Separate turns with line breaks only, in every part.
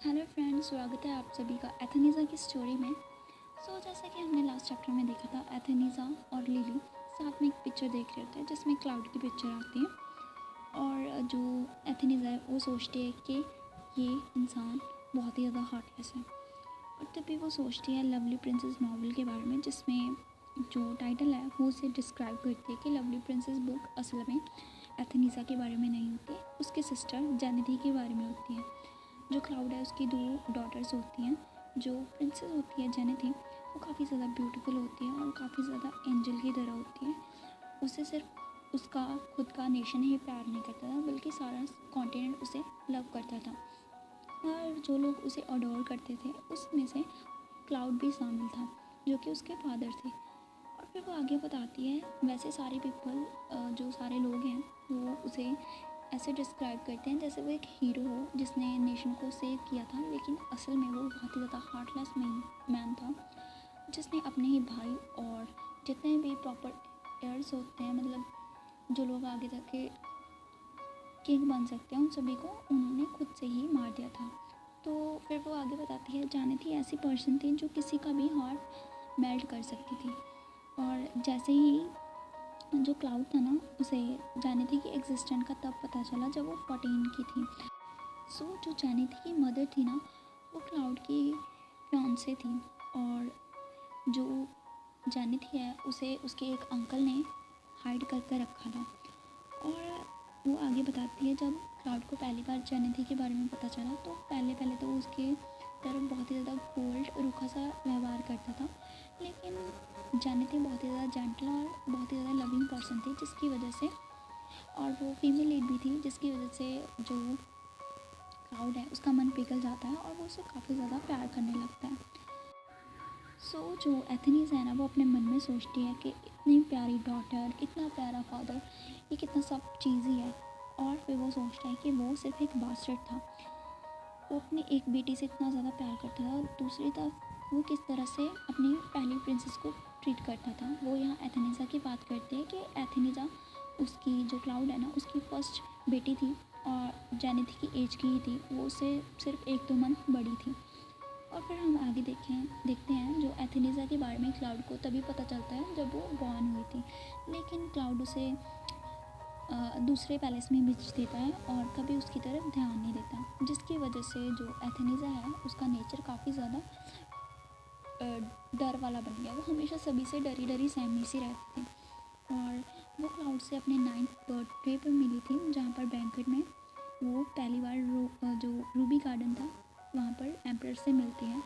Hello friends, स्वागत है आप सभी का एथेनीज़ा की स्टोरी में। जैसा कि हमने लास्ट चैप्टर में देखा था, एथेनीज़ा और लिली साथ में एक पिक्चर देख रहे होते हैं जिसमें क्लाउड की पिक्चर आती है। और जो एथेनीज़ा है वो सोचती है कि ये इंसान बहुत ही ज़्यादा हार्टलेस है। और तभी वो सोचती है लवली प्रिंसेस नॉवल के बारे में, जिसमें जो टाइटल है वो उसे डिस्क्राइब करती है कि लवली प्रिंसेस बुक असल में एथेनीज़ा के बारे में नहीं होती, उसके सिस्टर जेनेथी के बारे में होती है। जो क्लाउड है उसकी दो डॉटर्स होती हैं। जो प्रिंसेस होती है जेनेथी, वो काफ़ी ज़्यादा ब्यूटीफुल होती है और काफ़ी ज़्यादा एंजल की तरह होती है। उसे सिर्फ उसका खुद का नेशन ही प्यार नहीं करता था, बल्कि सारा कॉन्टिनेंट उसे लव करता था। और जो लोग उसे अडोर करते थे उसमें से क्लाउड भी शामिल था, जो कि उसके फादर थे। और फिर वो आगे बताती है, वैसे सारे पीपल, जो सारे लोग हैं वो उसे ऐसे डिस्क्राइब करते हैं जैसे वो एक हीरो हो जिसने नेशन को सेव किया था, लेकिन असल में वो बहुत ही ज़्यादा हार्टलेस मैन था, जिसने अपने ही भाई और जितने भी प्रॉपर एयर्स होते हैं, मतलब जो लोग आगे जाके किंग बन सकते हैं, उन सभी को उन्होंने खुद से ही मार दिया था। तो फिर वो आगे बताती है, जाने थी ऐसी पर्सन थी जो किसी का भी हार्ट मेल्ट कर सकती थी। और जैसे ही जो क्लाउड था ना, उसे जाने थी कि एग्जिस्टेंट का तब पता चला जब वो 14 की थी। जो जेनिथ की मदर थी ना, वो क्लाउड की फियांसे थी। और जो जेनिथ है उसे उसके एक अंकल ने हाइड करके रखा था। और वो आगे बताती है, जब क्लाउड को पहली बार जेनिथी के बारे में पता चला तो पहले पहले तो वो उसके तरफ बहुत ही ज़्यादा कोल्ड रूखा सा व्यवहार करता था। लेकिन जेनिथी बहुत ही ज़्यादा जेंटल और बहुत ही ज़्यादा लविंग पर्सन थी, जिसकी वजह से, और वो फीमेल लीड भी थी, जिसकी वजह से जो क्लाउड है उसका मन पिघल जाता है और वो उसे काफ़ी ज़्यादा प्यार करने लगता है। जो एथेनीज है ना, वो अपने मन में सोचती है कि इतनी प्यारी डॉटर, इतना प्यारा फादर, ये कितना सब चीज़ ही है। और फिर वो सोचता है कि वो सिर्फ एक बास्टर्ड था। वो अपनी एक बेटी से इतना ज़्यादा प्यार करता था, और दूसरी तरफ वो किस तरह से अपनी पहली प्रिंसेस को ट्रीट करता था। वो यहाँ एथेनीजा की बात करते हैं कि एथेनीजा, उसकी जो क्लाउड है ना, उसकी फर्स्ट बेटी थी और जेनिथ की एज की ही थी, वो उससे सिर्फ 1-2 मंथ बड़ी थी। और फिर हम आगे देखते हैं जो एथेनीजा के बारे में क्लाउड को तभी पता चलता है जब वो बॉर्न हुई थी। लेकिन क्लाउड उसे दूसरे पैलेस में भेज देता है और कभी उसकी तरफ ध्यान नहीं देता, जिसकी वजह से जो एथेनीजा है उसका नेचर काफ़ी ज़्यादा डर वाला बन गया। वो हमेशा सभी से डरी डरी सहमी सी रहती थी। और वो क्लाउड से अपने 9th बर्थडे पर मिली थी, जहाँ पर बैंकेट में वो पहली बार जो रूबी गार्डन था वहाँ पर एम्पर से मिलती है।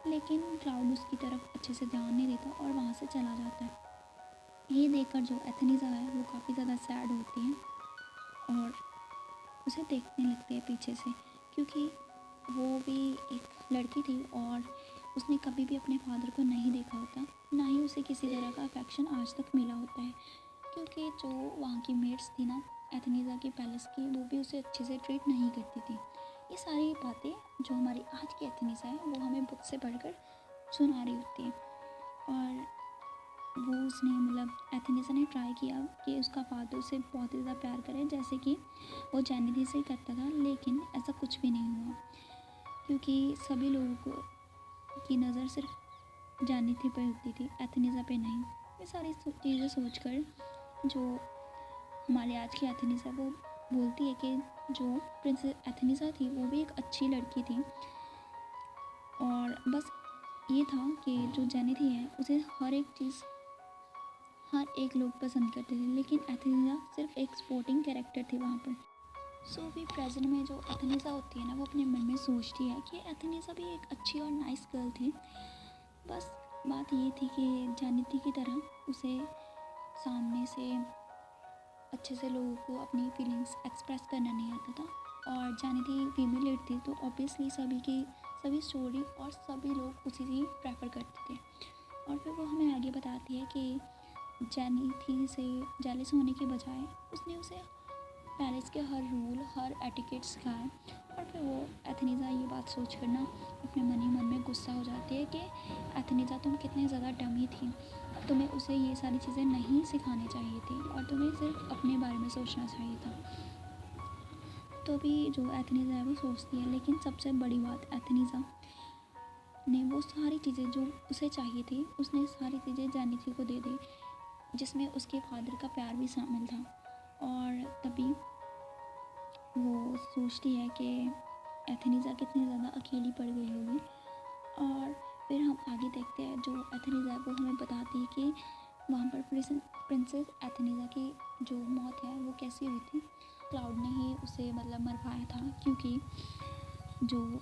लेकिन क्लाउड उसकी तरफ अच्छे से ध्यान नहीं देता और वहाँ से चला जाता है। ये देखकर जो एथेनीजा है वो काफ़ी ज़्यादा सैड होती है और उसे देखने लगती है पीछे से, क्योंकि वो भी एक लड़की थी और उसने कभी भी अपने फादर को नहीं देखा होता, ना ही उसे किसी तरह का अफेक्शन आज तक मिला होता है। क्योंकि जो वहाँ की मेट्स थी ना एथेनीजा की पैलेस की, वो भी उसे अच्छे से ट्रीट नहीं करती थी। ये सारी बातें जो हमारी आज की एथेनीजा है वो हमें बुक से पढ़कर सुना रही होती है। और वो उसने, मतलब एथेनीजा ने ट्राई किया कि उसका फादर उसे बहुत ही ज़्यादा प्यार करे, जैसे कि वो जेनिथी से करता था, लेकिन ऐसा कुछ भी नहीं हुआ, क्योंकि सभी लोगों की नज़र सिर्फ जेनिथी पर होती थी, एथेनीजा पे नहीं। ये सारी चीज़ें सोचकर जो हमारे आज की एथेनीजा वो बोलती है कि जो प्रिंसेस एथेनीजा थी वो भी एक अच्छी लड़की थी। और बस ये था कि जो जेनिथी है उसे हर एक चीज़, हर एक लोग पसंद करते थे, लेकिन एथेनीजा सिर्फ एक स्पोर्टिंग कैरेक्टर थी वहाँ पर। भी प्रेजेंट में जो एथेनीजा होती है ना, वो अपने मन में सोचती है कि एथेनीजा भी एक अच्छी और नाइस गर्ल थी। बस बात ये थी कि जेनिथी की तरह उसे सामने से अच्छे से लोगों को अपनी फीलिंग्स एक्सप्रेस करना नहीं आता था। और जेनिथी फीमेल लीड थी, तो ऑब्वियसली सभी स्टोरी और सभी लोग उसी से प्रेफर करते थे। और फिर वो हमें आगे बताती है कि जेनिथी से जेलस होने के बजाय उसने उसे पैलेस के हर रूल, हर एटिकेट सिखाए। और फिर वो एथेनीजा ये बात सोच कर ना अपने मन ही मन में गुस्सा हो जाती है कि एथेनीजा, तुम कितनी ज़्यादा डमी थी, तुम्हें उसे ये सारी चीज़ें नहीं सिखानी चाहिए थी और तुम्हें सिर्फ अपने बारे में सोचना चाहिए था। तो भी जो एथनीजा है वो सोचती है, लेकिन सबसे बड़ी बात, एथनीजा ने वो सारी चीज़ें जो उसे चाहिए थी उसने सारी चीज़ें जेनिथी को दे दी, जिसमें उसके फादर का प्यार भी शामिल था। और तभी वो सोचती है कि एथनीजा कितनी ज़्यादा अकेली पड़ गई होगी। और फिर हम आगे देखते हैं, जो एथनीजा है वो हमें बताती है कि वहाँ पर प्रिंसेस एथनीजा की जो मौत है वो कैसी हुई थी। क्लाउड ने ही उसे मतलब मरवाया था, क्योंकि जो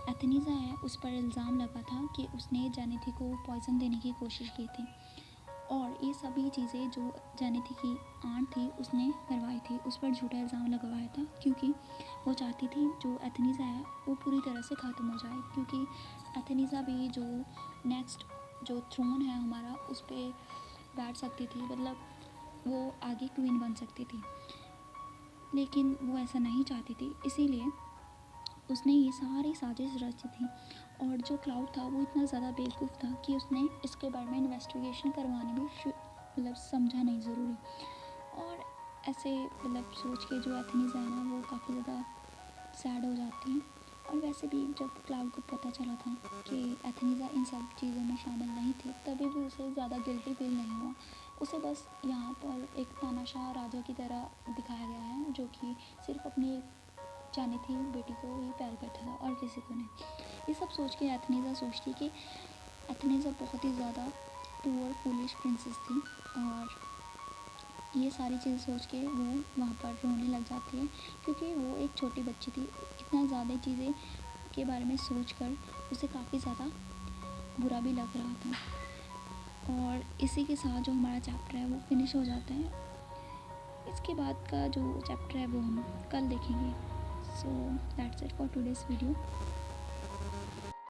एथनीजा है उस पर इल्ज़ाम लगा था कि उसने जेनिथी को पॉइज़न देने की कोशिश की थी। और ये सभी चीज़ें जो जेनिथी की आंट थी उसने करवाई थी, उस पर झूठा इल्ज़ाम लगवाया था, क्योंकि वो चाहती थी जो एथनीजा है वो पूरी तरह से ख़त्म हो जाए, क्योंकि एथनीजा भी जो नेक्स्ट जो थ्रोन है हमारा उस पर बैठ सकती थी, मतलब वो आगे क्वीन बन सकती थी। लेकिन वो ऐसा नहीं चाहती थी, इसीलिए उसने ये सारी साजिश रची थी। और जो क्लाउड था वो इतना ज़्यादा बेवकूफ़ था कि उसने इसके बारे में इन्वेस्टिगेशन करवाने भी मतलब समझा नहीं ज़रूरी। और ऐसे मतलब सोच के जो एथनीजा है ना वो काफ़ी ज़्यादा सैड हो जाती है। और वैसे भी जब क्लाउड को पता चला था कि एथनीजा इन सब चीज़ों में शामिल नहीं थी, तभी भी उसे ज़्यादा गिल्टी फील नहीं हुआ। उसे बस यहाँ पर एक तानाशाह राजा की तरह दिखाया गया है, जो कि सिर्फ अपनी जानी थी बेटी को ही प्यार करता था और किसी को नहीं। ये सब सोच के एथनीजा सोचती कि एथनीजा बहुत ही ज़्यादा पुअर फूलिश प्रिंसेस थी। और ये सारी चीज़ सोच के वो वहाँ पर रोने लग जाती है, क्योंकि वो एक छोटी बच्ची थी। इतना ज़्यादा चीज़ें के बारे में सोच कर उसे काफ़ी ज़्यादा बुरा भी लग रहा था। और इसी के साथ जो हमारा चैप्टर है वो फिनिश हो जाता है। इसके बाद का जो चैप्टर है वो हम कल देखेंगे। So that's it for today's video.